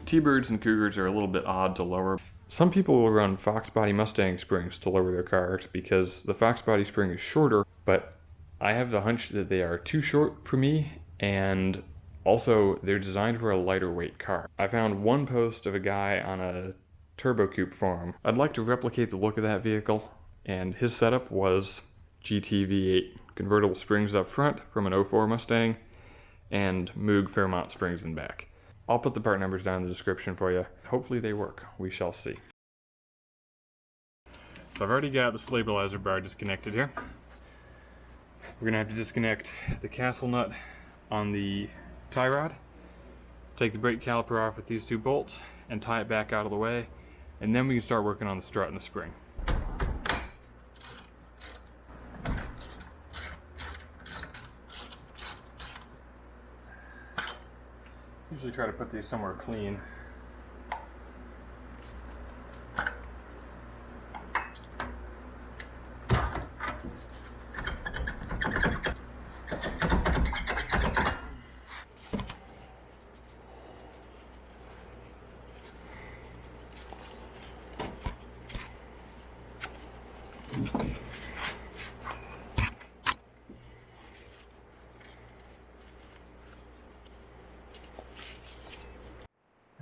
T-Birds and Cougars are a little bit odd to lower. Some people will run Fox body Mustang springs to lower their cars because the Fox body spring is shorter, but I have the hunch that they are too short for me, and also they're designed for a lighter weight car. I found one post of a guy on a Turbo Coupe forum. I'd like to replicate the look of that vehicle, and his setup was GT V8 convertible springs up front from an 04 Mustang and Moog Fairmont springs in back. I'll put the part numbers down in the description for you. Hopefully they work. We shall see. So I've already got the stabilizer bar disconnected here. We're gonna have to disconnect the castle nut on the tie rod, take the brake caliper off with these two bolts, and tie it back out of the way, and then we can start working on the strut and the spring. Usually try to put these somewhere clean.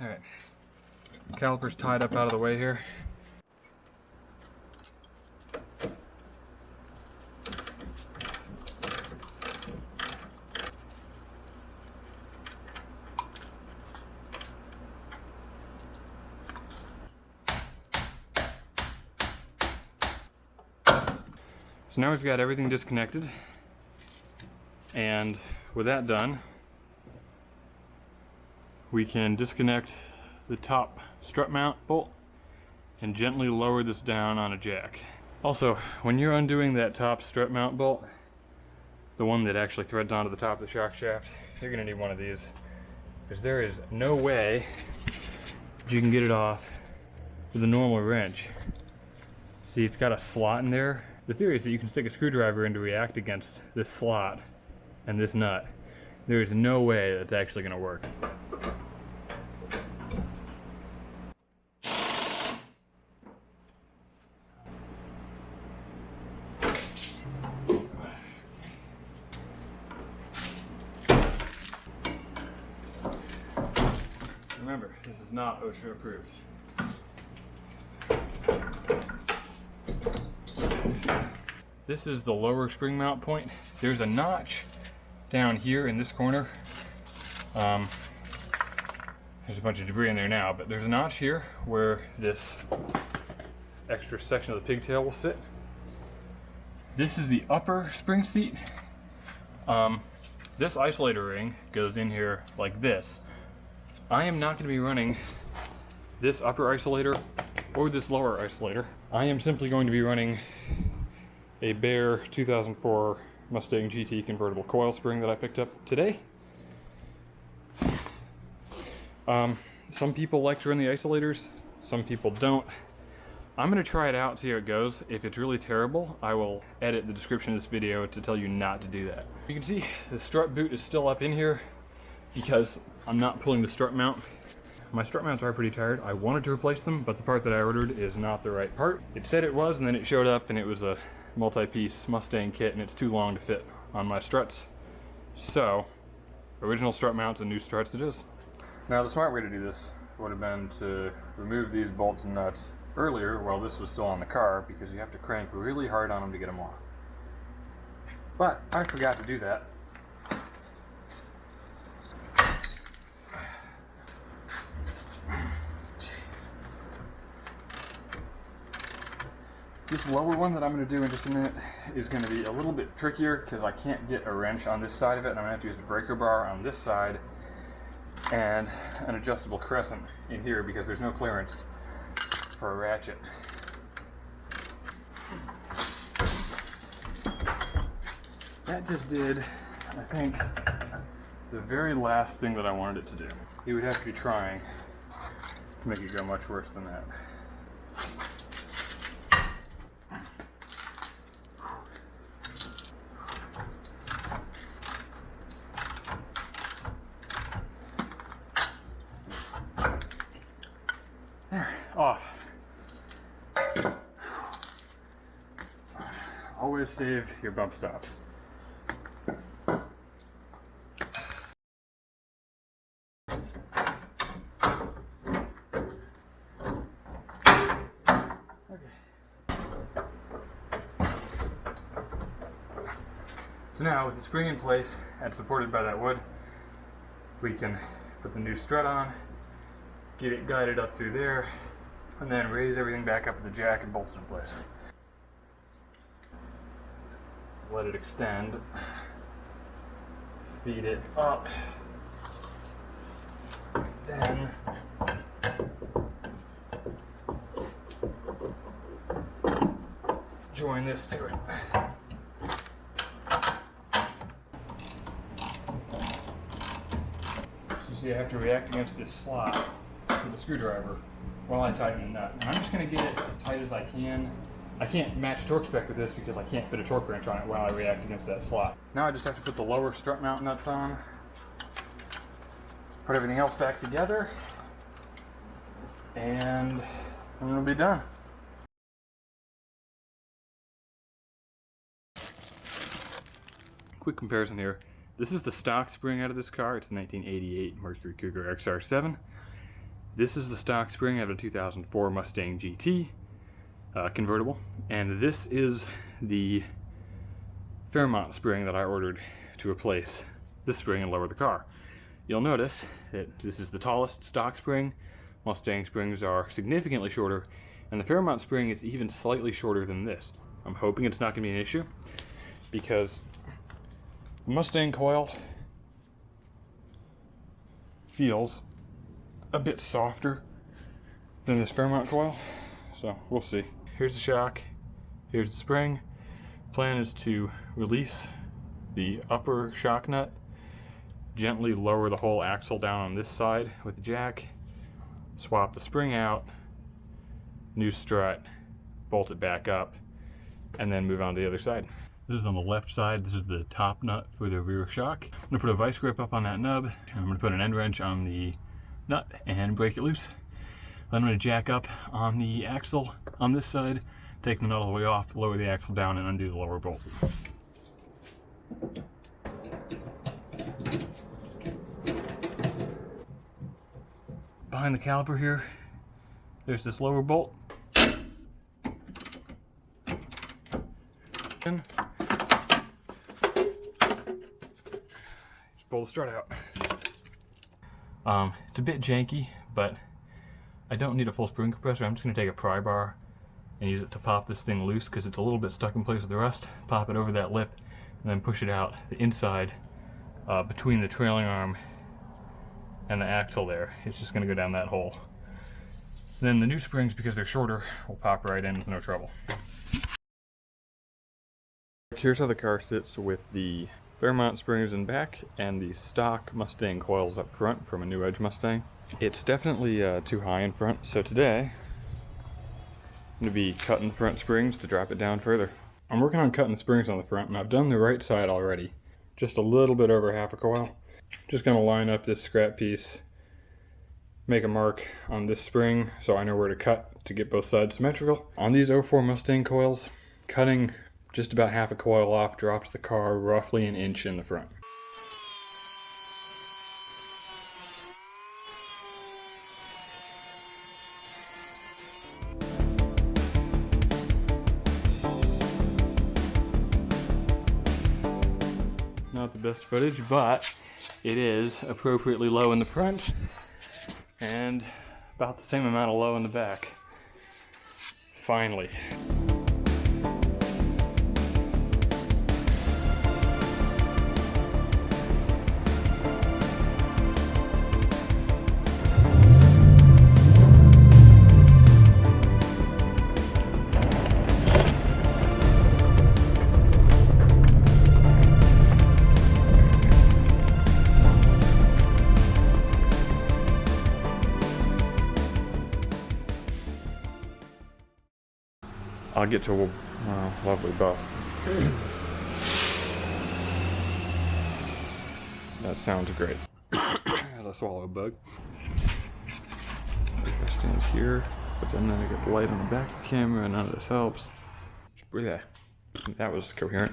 Alright, caliper's tied up out of the way here. So now we've got everything disconnected, and with that done, we can disconnect the top strut mount bolt and gently lower this down on a jack. Also, when you're undoing that top strut mount bolt, the one that actually threads onto the top of the shock shaft, you're gonna need one of these, because there is no way that you can get it off with a normal wrench. See, it's got a slot in there. The theory is that you can stick a screwdriver in to react against this slot and this nut. There is no way that's actually gonna work. Remember, this is not OSHA approved. This is the lower spring mount point. There's a notch down here in this corner. There's a bunch of debris in there now, but there's a notch here where this extra section of the pigtail will sit. This is the upper spring seat. This isolator ring goes in here like this. I am not going to be running this upper isolator or this lower isolator. I am simply going to be running a bare 2004 Mustang GT Convertible coil spring that I picked up today. Some people like to run the isolators, some people don't. I'm going to try it out, see how it goes. If it's really terrible, I will edit the description of this video to tell you not to do that. You can see the strut boot is still up in here because I'm not pulling the strut mount. My strut mounts are pretty tired. I wanted to replace them, but the part that I ordered is not the right part. It said it was, and then it showed up and it was a multi-piece Mustang kit, and it's too long to fit on my struts. So, original strut mounts and new struts it is. Now the smart way to do this would have been to remove these bolts and nuts earlier while this was still on the car, because you have to crank really hard on them to get them off. But I forgot to do that. This lower one that I'm going to do in just a minute is going to be a little bit trickier because I can't get a wrench on this side of it, and I'm going to have to use the breaker bar on this side and an adjustable crescent in here because there's no clearance for a ratchet. That just did, I think, the very last thing that I wanted it to do. You would have to be trying to make it go much worse than that. Always save your bump stops. So now, with the spring in place and supported by that wood, we can put the new strut on, get it guided up through there, and then raise everything back up with the jack and bolt it in place. Let it extend, feed it up, then join this to it. You have to react against this slot with a screwdriver while I tighten the nut. And I'm just going to get it as tight as I can. I can't match torque spec with this because I can't fit a torque wrench on it while I react against that slot. Now I just have to put the lower strut mount nuts on, put everything else back together, and it'll be done. Quick comparison here. This is the stock spring out of this car. It's a 1988 Mercury Cougar XR7. This is the stock spring out of a 2004 Mustang GT Convertible. And this is the Fairmont spring that I ordered to replace this spring and lower the car. You'll notice that this is the tallest stock spring. Mustang springs are significantly shorter, and the Fairmont spring is even slightly shorter than this. I'm hoping it's not going to be an issue, because Mustang coil feels a bit softer than this Fairmont coil, so we'll see. Here's the shock, here's the spring. Plan is to release the upper shock nut, gently lower the whole axle down on this side with the jack, swap the spring out, new strut, bolt it back up, and then move on to the other side. This is on the left side. This is the top nut for the rear shock. I'm gonna put a vice grip up on that nub, and I'm gonna put an end wrench on the nut and break it loose. Then I'm gonna jack up on the axle on this side, take the nut all the way off, lower the axle down, and undo the lower bolt. Behind the caliper here, there's this lower bolt. Just pull the strut out. It's a bit janky, but I don't need a full spring compressor. I'm just going to take a pry bar and use it to pop this thing loose because it's a little bit stuck in place with the rust. Pop it over that lip and then push it out the inside between the trailing arm and the axle there. It's just going to go down that hole. Then the new springs, because they're shorter, will pop right in with no trouble. Here's how the car sits with the Fairmont springs in back and the stock Mustang coils up front from a new Edge Mustang. It's definitely too high in front, so today I'm going to be cutting front springs to drop it down further. I'm working on cutting springs on the front, and I've done the right side already. Just a little bit over half a coil. Just going to line up this scrap piece, make a mark on this spring so I know where to cut to get both sides symmetrical. On these 04 Mustang coils, cutting just about half a coil off drops the car roughly an inch in the front. Not the best footage, but it is appropriately low in the front and about the same amount of low in the back. Finally. I'll get to a lovely bus. That sounds great. Had to swallow a bug. Stands here. But then I got the light on the back of the camera and none of this helps. Yeah, that was coherent.